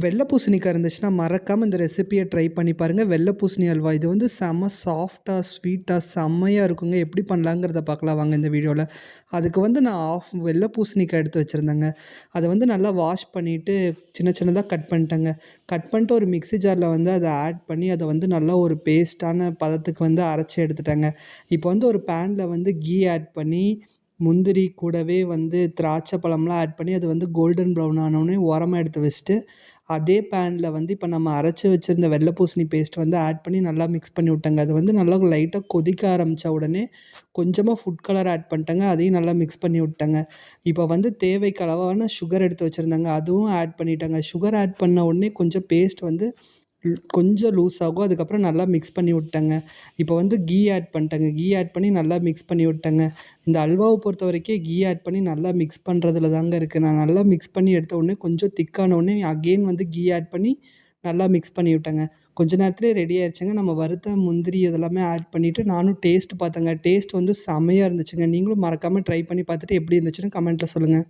வெள்ள பூசணிக்காய் இருந்துச்சுன்னா, மறக்காம இந்த ரெசிபிய ட்ரை பண்ணி பாருங்க. வெள்ள பூசணி அல்வா. இது வந்து செம்ம சாஃப்ட்டா, ஸ்வீட்டா செம்மையா இருக்குங்க. எப்படி பண்ணலாங்கிறத பார்க்கலாம் வாங்க இந்த வீடியோல. அதுக்கு வந்து நான் வெள்ள பூசணிக்காய் எடுத்து வச்சிருந்தேங்க. அத வந்து நல்லா வாஷ் பண்ணிட்டு, சின்ன சின்னதா கட் பண்ணிட்டேங்க. கட் பண்ணிட்டு ஒரு மிக்ஸி ஜார்ல வந்து அத ஆட் பண்ணி, அத வந்து நல்லா ஒரு பேஸ்ட்டான பதத்துக்கு வந்து அரைச்சு எடுத்துட்டேங்க. இப்போ வந்து ஒரு பேன்ல வந்து கீ ஆட் பண்ணி, முந்திரி கூடவே வந்து திராட்சை பழம்லாம் ஆட் பண்ணி, அது வந்து கோல்டன் ப்ரவுன் ஆனோனே ஓரமா எடுத்து வச்சுட்டு, அதே பேன்ல வந்து இப்ப நம்ம அரைச்சு வச்சிருந்த வெள்ள பூசணி பேஸ்ட் வந்து ஆட் பண்ணி நல்லா மிக்ஸ் பண்ணி விட்டேங்க. அது வந்து நல்லா லைட்டா கொதிக்க ஆரம்பிச்ச உடனே, கொஞ்சமா ஃபுட் கலர் ஆட் பண்ணிட்டேங்க. அதையும் நல்லா மிக்ஸ் பண்ணி விட்டேங்க. இப்போ வந்து தேவைக்கு அளவான சுகர் எடுத்து வச்சிருந்தேங்க. அதுவும் ஆட் பண்ணிட்டேங்க. சுகர் ஆட் பண்ண உடனே கொஞ்சம் பேஸ்ட் வந்து கொஞ்சம் லூஸ் ஆகும். அதுக்கப்புறம் நல்லா மிக்ஸ் பண்ணி விட்டேங்க. இப்போ வந்து கீ ஆட் பண்ணிட்டேங்க. கீ ஆட் பண்ணி நல்லா மிக்ஸ் பண்ணி விட்டேங்க. இந்த அல்வாவ பொறுத்தவரைக்கும் கீ ஆட் பண்ணி நல்லா மிக்ஸ் பண்ணுறதுல தாங்க இருக்கு. நான் நல்லா மிக்ஸ் பண்ணி எடுத்த உடனே கொஞ்சம் திக்கான உடனே அகெயின் வந்து கீ ஆட் பண்ணி நல்லா மிக்ஸ் பண்ணி விட்டேங்க. கொஞ்ச நேரத்திலேயே ரெடி ஆயிருச்சுங்க. நம்ம வறுத்த முந்திரி இதெல்லாமே ஆட் பண்ணிட்டு நானும் டேஸ்ட் பார்த்தேங்க. டேஸ்ட் வந்து செம்மையா இருந்துச்சுங்க. நீங்களும் மறக்காம ட்ரை பண்ணி பார்த்துட்டு எப்படி இருந்துச்சுன்னு கமெண்ட்ல சொல்லுங்க.